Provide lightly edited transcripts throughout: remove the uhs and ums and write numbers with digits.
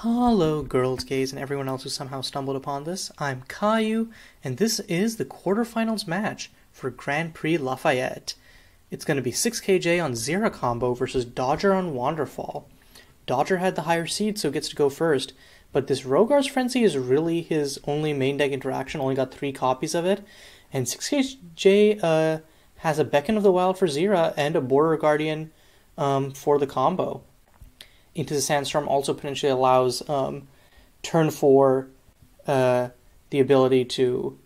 Hello, girls, gays, and everyone else who somehow stumbled upon this. I'm Caillou, and this is the quarterfinals match for Grand Prix Lafayette. It's going to be 6kj on Xira combo versus Dodger on Wanderfall. Dodger had the higher seed, so gets to go first, but this Rogar's Frenzy is really his only main deck interaction, only got 3 copies of it, and 6kj has a Beacon of the Wild for Xira and a Border Guardian for the combo. Into the Sandstorm also potentially allows turn 4 the ability to,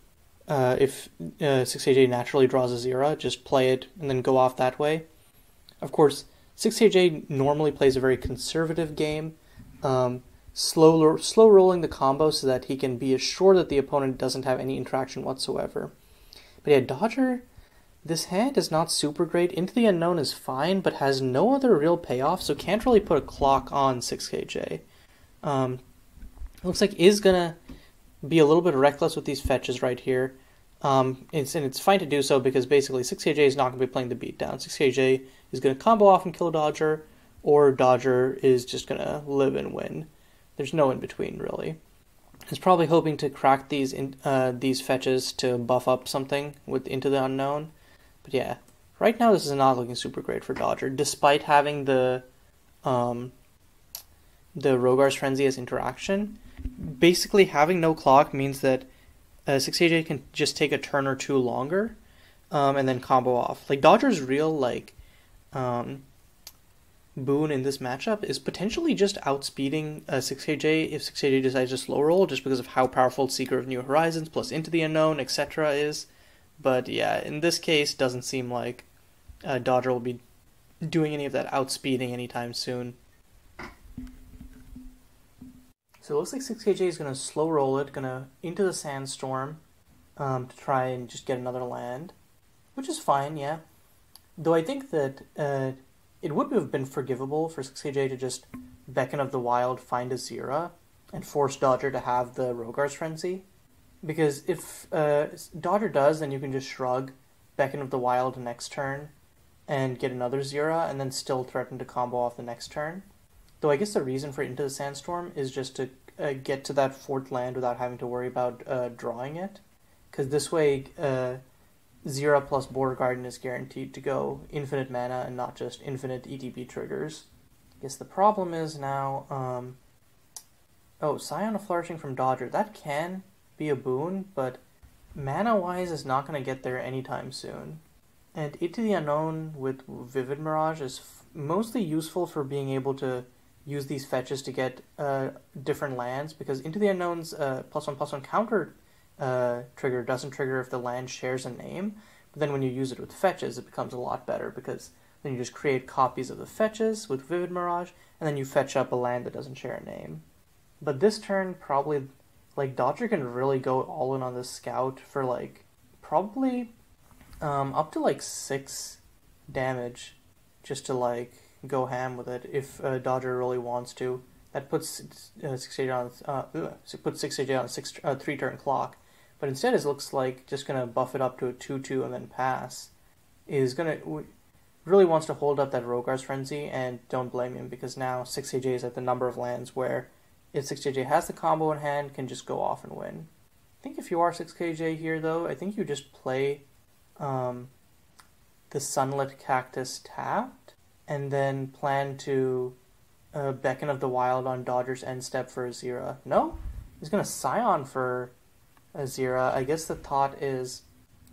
if 6AJ naturally draws a Xira, just play it and then go off that way. Of course, 6AJ normally plays a very conservative game, slow rolling the combo so that he can be assured that the opponent doesn't have any interaction whatsoever. But yeah, Dodger, this hand is not super great. Into the Unknown is fine, but has no other real payoff, so can't really put a clock on 6kj. Looks like is gonna be a little bit reckless with these fetches right here. It's fine to do so because basically 6kj is not going to be playing the beatdown. 6kj is going to combo off and kill Dodger, or Dodger is just going to live and win. There's no in between really. He's probably hoping to crack these fetches to buff up something with Into the Unknown. But yeah, right now this is not looking super great for Dodger, despite having the Rogar's Frenzy as interaction. Basically, having no clock means that 6AJ can just take a turn or two longer, and then combo off. Like, Dodger's real, boon in this matchup is potentially just outspeeding 6AJ if 6AJ decides to slow roll, just because of how powerful Seeker of New Horizons plus Into the Unknown, etc. is. But yeah, in this case, doesn't seem like Dodger will be doing any of that outspeeding anytime soon. So it looks like 6kj is going to slow roll it, going to Into the Sandstorm to try and just get another land, which is fine, yeah. Though I think that it would have been forgivable for 6kj to just Beacon of the Wild, find a Xira, and force Dodger to have the Rogar's Frenzy. Because if Dodger does, then you can just shrug, Beacon of the Wild next turn, and get another Xira, and then still threaten to combo off the next turn. Though I guess the reason for Into the Sandstorm is just to get to that 4th land without having to worry about drawing it. Because this way, Xira plus Border Guardian is guaranteed to go infinite mana and not just infinite ETB triggers. I guess the problem is now, Scion of Flourishing from Dodger. That can be a boon, but mana-wise is not going to get there anytime soon. And Into the Unknown with Vivid Mirage is mostly useful for being able to use these fetches to get different lands, because Into the Unknown's +1/+1 counter trigger doesn't trigger if the land shares a name, but then when you use it with fetches it becomes a lot better, because then you just create copies of the fetches with Vivid Mirage, and then you fetch up a land that doesn't share a name. But this turn, probably, Dodger can really go all in on this Scout for, probably up to, 6 damage, just to, go ham with it if Dodger really wants to. That puts 6AJ on a 3-turn clock. But instead it looks like just going to buff it up to a 2/2 and then pass. Really wants to hold up that Rogar's Frenzy, and don't blame him, because now 6AJ is at the number of lands where if 6KJ has the combo in hand, can just go off and win. I think if you are 6KJ here, though, I think you just play the Sunlit Cactus tapped, and then plan to Beacon of the Wild on Dodger's end step for a Xira. No? He's going to Scion for a Xira. I guess the thought is...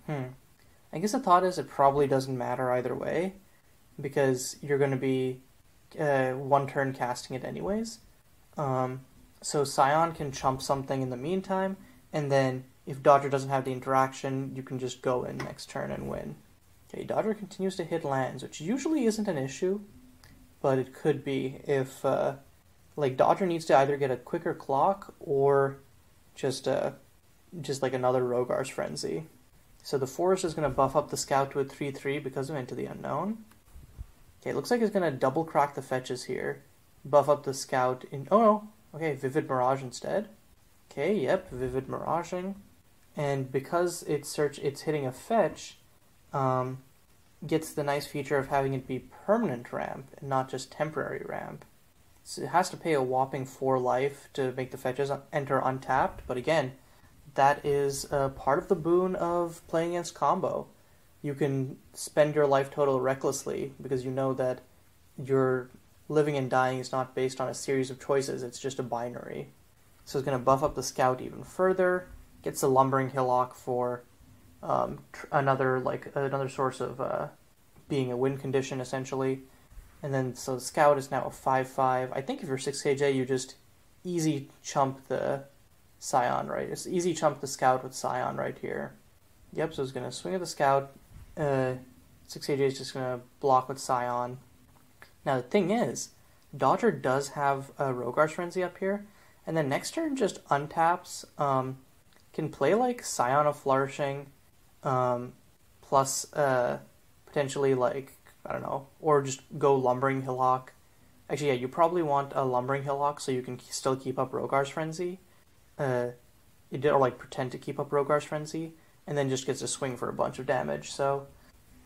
it probably doesn't matter either way, because you're going to be 1 turn casting it anyways. So Scion can chump something in the meantime, and then if Dodger doesn't have the interaction, you can just go in next turn and win. Okay, Dodger continues to hit lands, which usually isn't an issue, but it could be if, Dodger needs to either get a quicker clock or just another Rogar's Frenzy. So the Forest is going to buff up the Scout to a 3/3 because of Into the Unknown. Okay, it looks like it's going to double crack the fetches here. Buff up the Scout in... Oh no! Okay, Vivid Mirage instead. Okay, yep, Vivid Miraging. And because it's hitting a fetch, gets the nice feature of having it be permanent ramp and not just temporary ramp. So it has to pay a whopping 4 life to make the fetches enter untapped, but again, that is part of the boon of playing against combo. You can spend your life total recklessly because you know that your living and dying is not based on a series of choices, it's just a binary. So it's going to buff up the scout even further, gets the lumbering hillock for another source of being a win condition essentially. And then so the scout is now a 5/5. I think if you're 6KJ, you just easy chump the Scion, right? It's easy chump the scout with Scion right here. Yep, so it's going to swing at the scout. 6KJ is just going to block with Scion. Now the thing is, Dodger does have a Rogar's Frenzy up here, and then next turn just untaps, can play like Scion of Flourishing, plus potentially like, I don't know, or just go Lumbering Hillock. Actually, yeah, you probably want a Lumbering Hillock so you can still keep up Rogar's Frenzy. Or like pretend to keep up Rogar's Frenzy, and then just gets to swing for a bunch of damage. So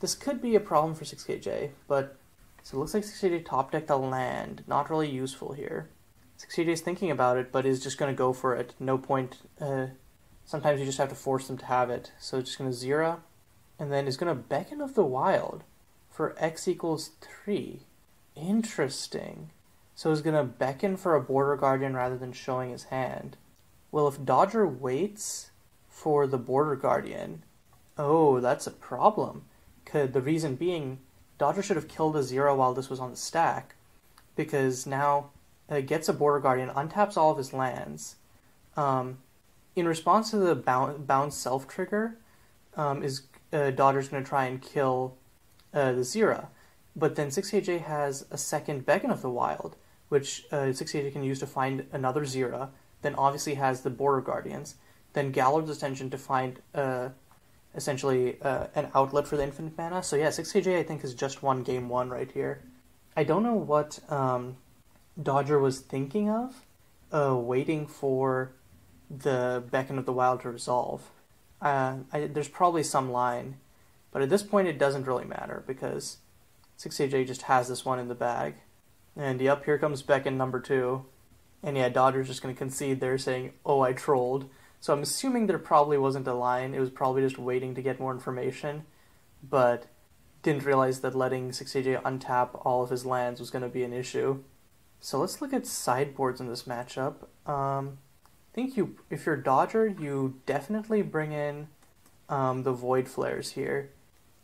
this could be a problem for 6KJ, but so it looks like 6KJ top decked a land. Not really useful here. 6KJ is thinking about it, but is just going to go for it. No point. Sometimes you just have to force them to have it. So it's just going to Xira, and then is going to Beacon of the Wild for X equals 3. Interesting. So he's going to beckon for a Border Guardian rather than showing his hand. Well, if Dodger waits for the Border Guardian, oh, that's a problem. The reason being, Dodger should have killed a Xira while this was on the stack, because now it gets a Border Guardian, untaps all of his lands. In response to the bounce self trigger, Dodger's going to try and kill the Xira. But then 6KJ has a second Beacon of the Wild, which 6KJ can use to find another Xira, then obviously has the Border Guardians, then Gallard's Ascension to find essentially an outlet for the infinite mana. So yeah, 6KJ I think is just won game 1 right here. I don't know what Dodger was thinking of, waiting for the Beacon of the Wild to resolve. There's probably some line, but at this point it doesn't really matter because 6KJ just has this one in the bag. And yep, here comes Beacon number 2. And yeah, Dodger's just going to concede there saying, oh, I trolled. So I'm assuming there probably wasn't a line. It was probably just waiting to get more information. But didn't realize that letting 6KJ untap all of his lands was going to be an issue. So let's look at sideboards in this matchup. I think if you're Dodger, you definitely bring in the Void Flares here.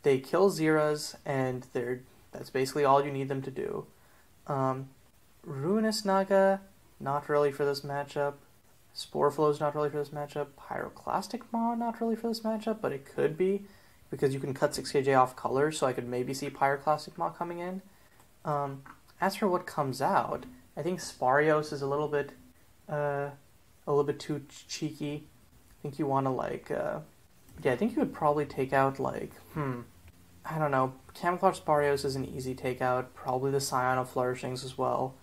They kill Xiras, and that's basically all you need them to do. Ruinous Naga, not really for this matchup. Spore Flow's not really for this matchup. Pyroclastic Maw, not really for this matchup, but it could be, because you can cut 6KJ off color, so I could maybe see Pyroclastic Maw coming in. As for what comes out, I think Sparios is a little bit too cheeky. I think you want to I think you would probably take out I don't know, Camouflage Sparios is an easy takeout, probably the Scion of Flourishings as well.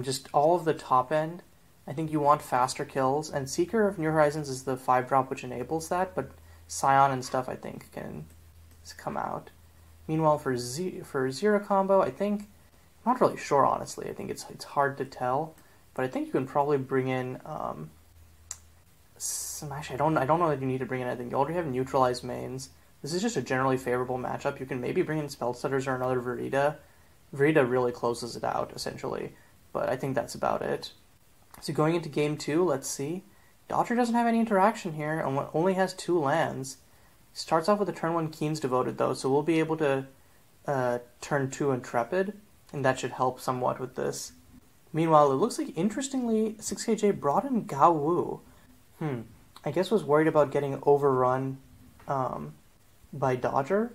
Just all of the top end, I think you want faster kills, and Seeker of New Horizons is the 5-drop which enables that, but Scion and stuff I think can come out. Meanwhile for Xira combo, I think, I'm not really sure honestly, I think it's hard to tell, but I think you can probably bring in, actually I don't know that you need to bring in anything, you already have neutralized mains. This is just a generally favorable matchup. You can maybe bring in Spellstutters or another Verida. Verida really closes it out, essentially. But I think that's about it. So going into game 2, let's see. Dodger doesn't have any interaction here, and only has 2 lands. Starts off with a turn 1 Keen's Devoted, though, so we'll be able to turn 2 Intrepid, and that should help somewhat with this. Meanwhile, it looks like, interestingly, 6KJ brought in Gao Wu. I guess was worried about getting overrun by Dodger,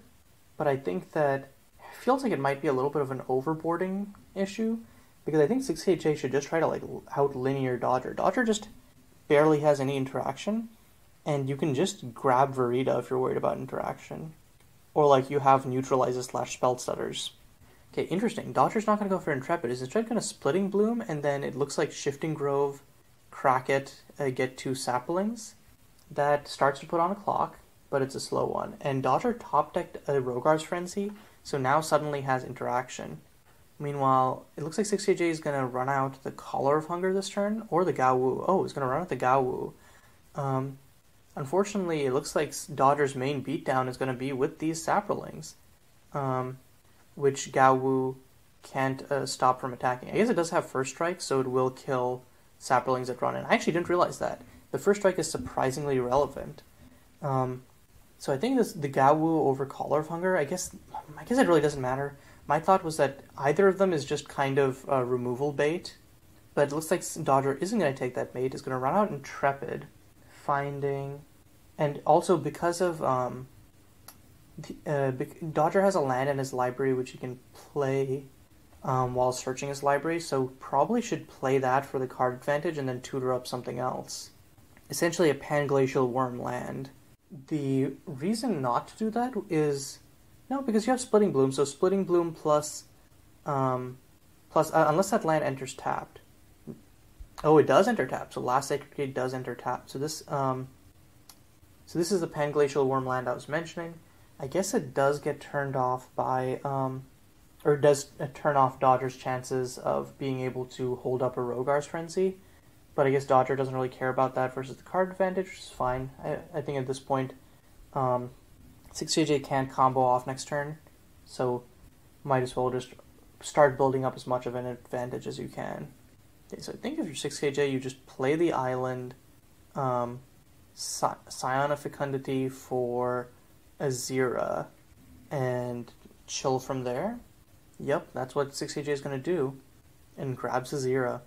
but I think that it feels like it might be a little bit of an overboarding issue, because I think 6KJ should just try to out linear Dodger. Dodger just barely has any interaction, and you can just grab Verida if you're worried about interaction, or you have neutralizes / Spellstutters. Okay, interesting. Dodger's not going to go for Intrepid. Is instead going to Splitting Bloom, and then it looks like Shifting Grove, crack it, get 2 Saplings. That starts to put on a clock, but it's a slow one. And Dodger top-decked a Rogar's Frenzy, so now suddenly has interaction. Meanwhile, it looks like 6KJ is going to run out the Collar of Hunger this turn, or the Gaowu. Oh, it's going to run out the Gaowu. Unfortunately, it looks like Dodger's main beatdown is going to be with these Saprolings, which Gaowu can't stop from attacking. I guess it does have First Strike, so it will kill Saprolings that run in. I actually didn't realize that. The First Strike is surprisingly relevant. So I think the Gaowu over Collar of Hunger, I guess it really doesn't matter. My thought was that either of them is just kind of removal bait, but it looks like Dodger isn't going to take that bait. It's going to run out Intrepid, finding, and also because of Dodger has a land in his library which he can play while searching his library, so probably should play that for the card advantage and then tutor up something else. Essentially a Panglacial Worm land. The reason not to do that is no, because you have Splitting Bloom, so Splitting Bloom plus unless that land enters tapped. Oh, it does enter tapped, so Last Sacred Gate does enter tapped. So this is the Panglacial Worm land I was mentioning. I guess it does get turned off by or does turn off Dodger's chances of being able to hold up a Rogar's Frenzy. But I guess Dodger doesn't really care about that versus the card advantage, which is fine. I think at this point, 6JJ can't combo off next turn, so might as well just start building up as much of an advantage as you can. Okay, so I think if you're 6KJ, you just play the island, Scion of Fecundity for a Xira, and chill from there. Yep, that's what 6KJ is going to do, and grabs a Xira.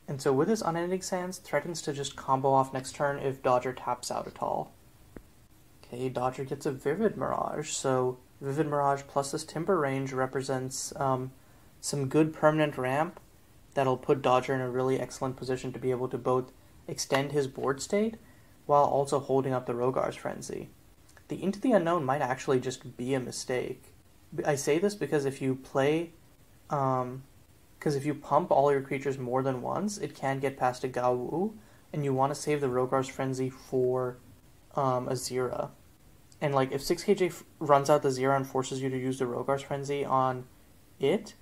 And so with his Unending Sands, threatens to just combo off next turn if Dodger taps out at all. Okay, Dodger gets a Vivid Mirage, so Vivid Mirage plus this Timber range represents some good permanent ramp that'll put Dodger in a really excellent position to be able to both extend his board state while also holding up the Rogar's Frenzy. The Into the Unknown might actually just be a mistake. I say this because if you play... because if you pump all your creatures more than once, it can get past a Gaowu, and you want to save the Rogar's Frenzy for a Xira. And like, if 6KJ runs out the Xira and forces you to use the Rogar's Frenzy on it,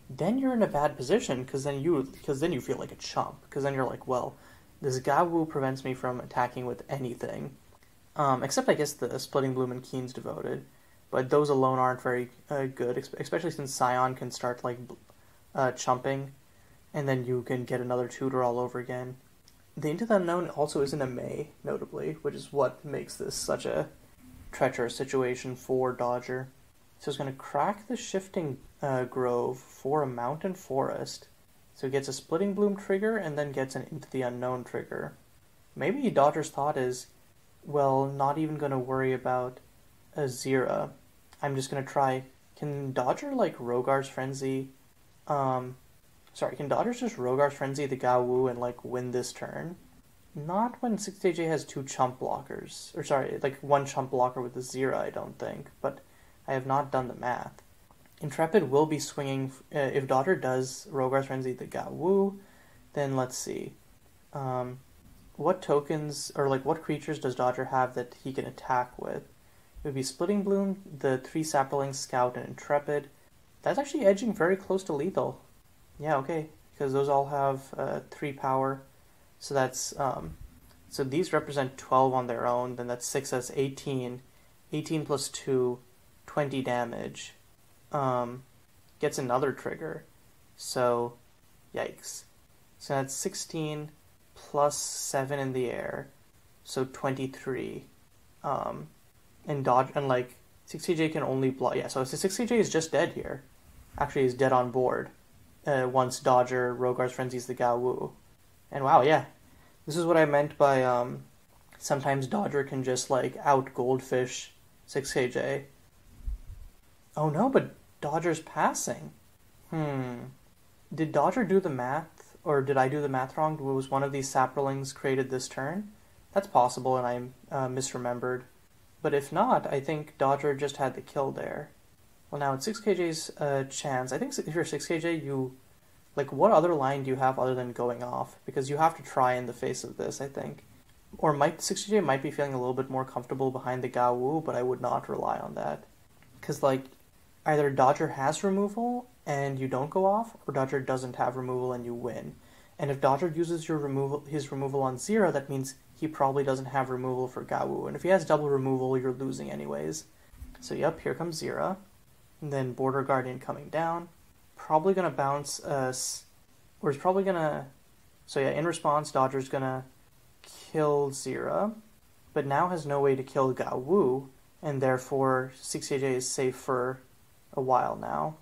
then you're in a bad position, because then you feel like a chump. Because then you're like, well, this Gaowu prevents me from attacking with anything. Except, I guess, the Splitting Bloom and Keen's Devoted. But those alone aren't very good, especially since Scion can start, like, chumping, and then you can get another tutor all over again. The Into the Unknown also isn't a May, notably, which is what makes this such a treacherous situation for Dodger. So it's going to crack the Shifting Grove for a Mountain Forest. So it gets a Splitting Bloom trigger and then gets an Into the Unknown trigger. Maybe Dodger's thought is, well, not even going to worry about a Xira. I'm just going to try... Can Dodger, like, Rogar's Frenzy... can Dodger just Rogar's Frenzy the Gaowu and, like, win this turn? Not when 6JJ has two chump blockers. Or, sorry, like, one chump blocker with the Xira, I don't think. But I have not done the math. Intrepid will be swinging... if Dodger does Rogar's Frenzy the Gaowu, then let's see. What tokens, or, like, what creatures does Dodger have that he can attack with? It would be Splitting Bloom, the 3 Saplings, Scout, and Intrepid. That's actually edging very close to lethal. Yeah, okay, because those all have 3 power. So that's, so these represent 12 on their own, then that's 6, that's 18. 18 plus 2, 20 damage. Gets another trigger. So, yikes. So that's 16 plus 7 in the air. So 23. And dodge, and like, 6KJ can only block, yeah, so 6KJ is just dead here. Actually, he's dead on board. Once Dodger Rogar's Frenzy's the Gaowu. And wow, yeah. This is what I meant by, sometimes Dodger can just, like, out Goldfish 6KJ. Oh no, but Dodger's passing. Did Dodger do the math, or did I do the math wrong? Was one of these Saprolings created this turn? That's possible, and I misremembered. But if not, I think Dodger just had the kill there. Well, now it's 6KJ's chance. I think if you're 6KJ, you... Like, what other line do you have other than going off? Because you have to try in the face of this, I think. Or 6KJ might be feeling a little bit more comfortable behind the Gaowu, but I would not rely on that. Because, like, either Dodger has removal, and you don't go off, or Dodger doesn't have removal and you win. And if Dodger uses his removal on Xira, that means he probably doesn't have removal for Gawu. And if he has double removal, you're losing anyways. So yep, here comes Xira. And then Border Guardian coming down. Probably going to bounce us, or he's probably going to... So yeah, in response, Dodger's going to kill Xira, but now has no way to kill Gawu, and therefore 6KJ is safe for a while now.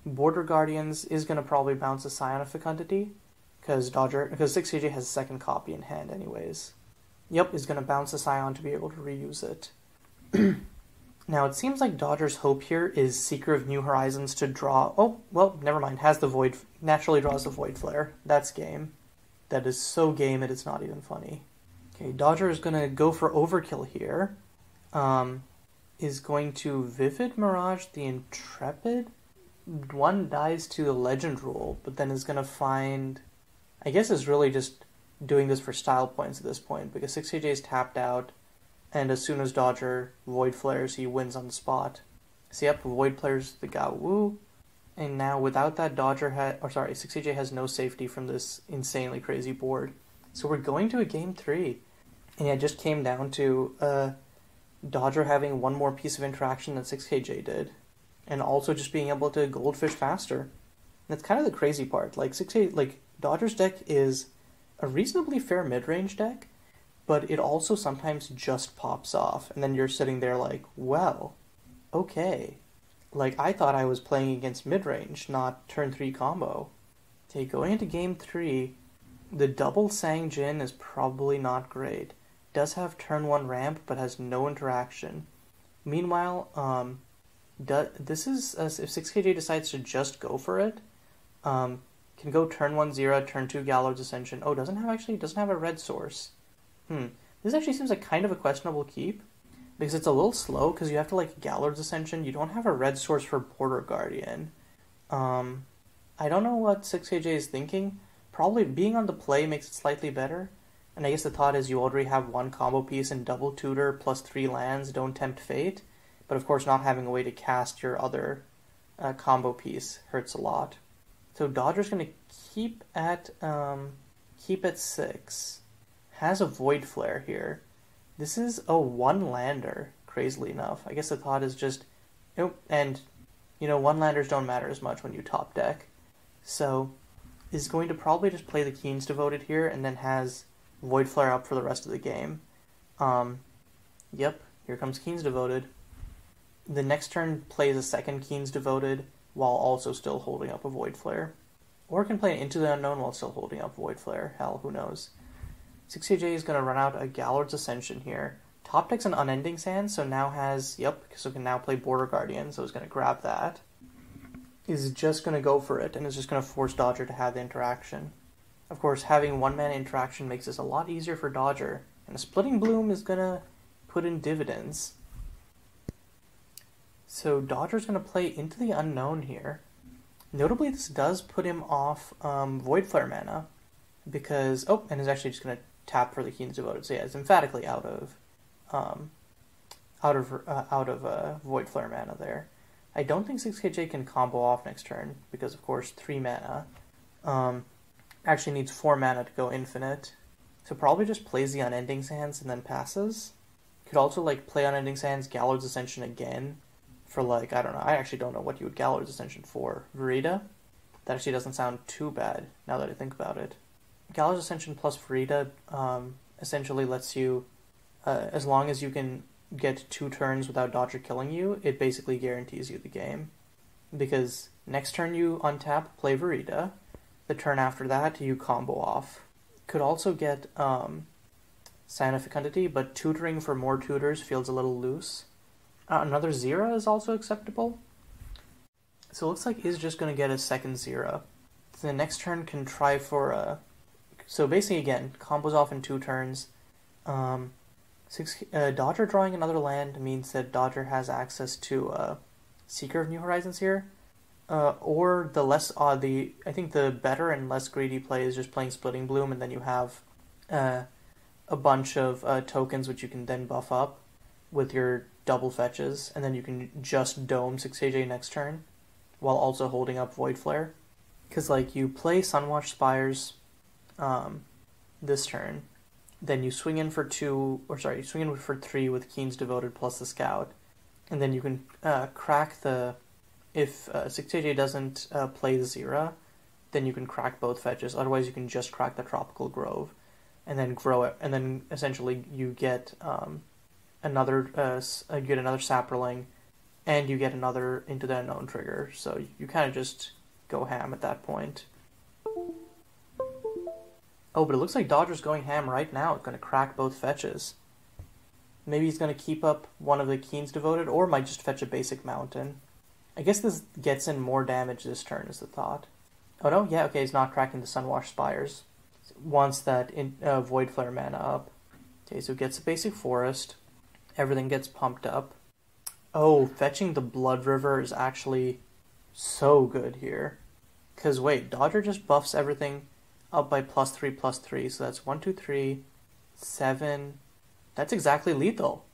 Border Guardians is going to probably bounce a Scion of Fecundity, because 6KJ has a second copy in hand anyways. Yep, is going to bounce a Scion to be able to reuse it. Now, it seems like Dodger's hope here is Seeker of New Horizons to draw... Oh, well, never mind. Naturally draws the Void Flare. That's game. That is so game it is not even funny. Okay, Dodger is going to go for overkill here. Is going to Vivid Mirage the Intrepid. One dies to the Legend rule, but then is going to find... I guess is really just doing this for style points at this point, because 6KJ is tapped out, and as soon as Dodger Void Flares, he wins on the spot. So yep, Void Flares the Gawu, and now without that, 6KJ has no safety from this insanely crazy board. So we're going to a game 3, and yeah, it just came down to Dodger having one more piece of interaction than 6KJ did, and also just being able to Goldfish faster. And that's kind of the crazy part. Like Dodger's deck is a reasonably fair mid-range deck, but it also sometimes just pops off, and then you're sitting there like, well, okay. Like, I thought I was playing against mid-range, not turn 3 combo. Okay, going into game 3, the double Sang Jin is probably not great. Does have turn 1 ramp, but has no interaction. Meanwhile, this is, if 6KJ decides to just go for it, can go turn 1 Xira, turn 2 Gallard's Ascension. Oh, doesn't have a red source. This actually seems like kind of a questionable keep, because it's a little slow, because you have to like Gallard's Ascension. You don't have a red source for Border Guardian. I don't know what 6KJ is thinking. Probably being on the play makes it slightly better. And I guess the thought is you already have one combo piece and double tutor plus 3 lands, don't tempt fate. But of course not having a way to cast your other combo piece hurts a lot. So Dodger's going to keep at 6. Has a Void Flare here. This is a 1-lander, crazily enough. I guess the thought is just... Nope, and, 1-landers don't matter as much when you top deck. So, is going to probably just play the Keen's Devoted here, and then has Void Flare up for the rest of the game. Yep, here comes Keen's Devoted. The next turn plays a second Keen's Devoted, while also still holding up a Void Flare. Or can play Into the Unknown while still holding up Void Flare. Hell, who knows. 6KJ is going to run out a Gallard's Ascension here. Top deck's an Unending Sand, so now has... Yep, so can now play Border Guardian, so he's going to grab that. Is just going to go for it, and is just going to force Dodger to have the interaction. Of course, having 1-mana interaction makes this a lot easier for Dodger, and a Splitting Bloom is going to put in dividends. So Dodger's going to play Into the Unknown here. Notably, this does put him off Void Flare mana, because... Oh, and is actually just going to tap for the Keen's Devoted. So yeah, it's emphatically out of Void Flare mana there. I don't think 6KJ can combo off next turn, because of course 3 mana. Actually needs 4 mana to go infinite. So probably just plays the Unending Sands and then passes. Could also like play Unending Sands, Gallard's Ascension again, for like, I don't know, I actually don't know what you would Gallard's Ascension for. Verita? That actually doesn't sound too bad, now that I think about it. Gallard's Ascension plus Verita essentially lets you, as long as you can get 2 turns without Dodger killing you, it basically guarantees you the game. Because next turn you untap, play Verita. The turn after that, you combo off. Could also get Scion of Fecundity, but tutoring for more tutors feels a little loose. Another Xira is also acceptable. So it looks like he's just going to get a second Xira. So the next turn can try for a... So basically, again, combos off in 2 turns. Dodger drawing another land means that Dodger has access to Seeker of New Horizons here. Or the less odd, I think the better and less greedy play is just playing Splitting Bloom, and then you have a bunch of tokens which you can then buff up with your double fetches, and then you can just dome 6KJ next turn. while also holding up Void Flare. Because, like, you play Sunwatch Spires this turn, then you swing in for 3 with Keen's Devoted plus the Scout, and then you can crack the... If 6AJ doesn't play the Xira, then you can crack both fetches. Otherwise, you can just crack the Tropical Grove, and then grow it, and then essentially you get another Saproling, and you get another Into the Unknown trigger. So you kind of just go ham at that point. Oh, but it looks like Dodger's going ham right now. It's going to crack both fetches. Maybe he's going to keep up one of the Keen's Devoted, or might just fetch a basic Mountain. I guess this gets in more damage this turn, is the thought. Oh no, yeah, okay, he's not cracking the Sunwash Spires. Wants that Void Flare mana up. Okay, so gets a basic Forest. Everything gets pumped up. Oh, fetching the Blood River is actually so good here. Because wait, Dodger just buffs everything up by +3/+3, so that's 1, 2, 3, 7. That's exactly lethal.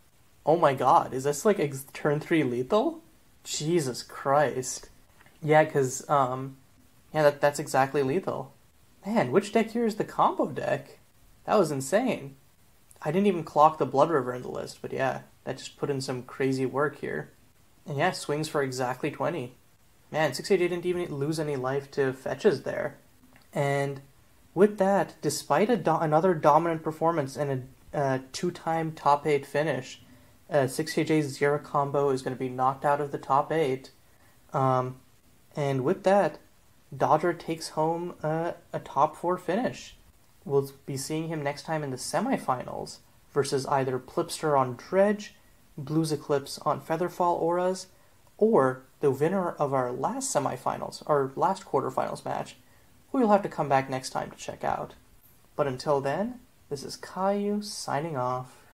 Oh my god, is this like turn 3 lethal? Jesus Christ. Yeah, because, that's exactly lethal. Man, which deck here is the combo deck? That was insane. I didn't even clock the Blood River in the list, but yeah, that just put in some crazy work here. And yeah, swings for exactly 20. Man, 6AJ didn't even lose any life to fetches there. And with that, despite another dominant performance and a 2-time top 8 finish, 6KJ's Xira combo is going to be knocked out of the top 8. And with that, Dodger takes home a top 4 finish. We'll be seeing him next time in the semifinals versus either Plipster on Dredge, Blues Eclipse on Featherfall Auras, or the winner of our last quarterfinals match, who you'll have to come back next time to check out. But until then, this is Caillou signing off.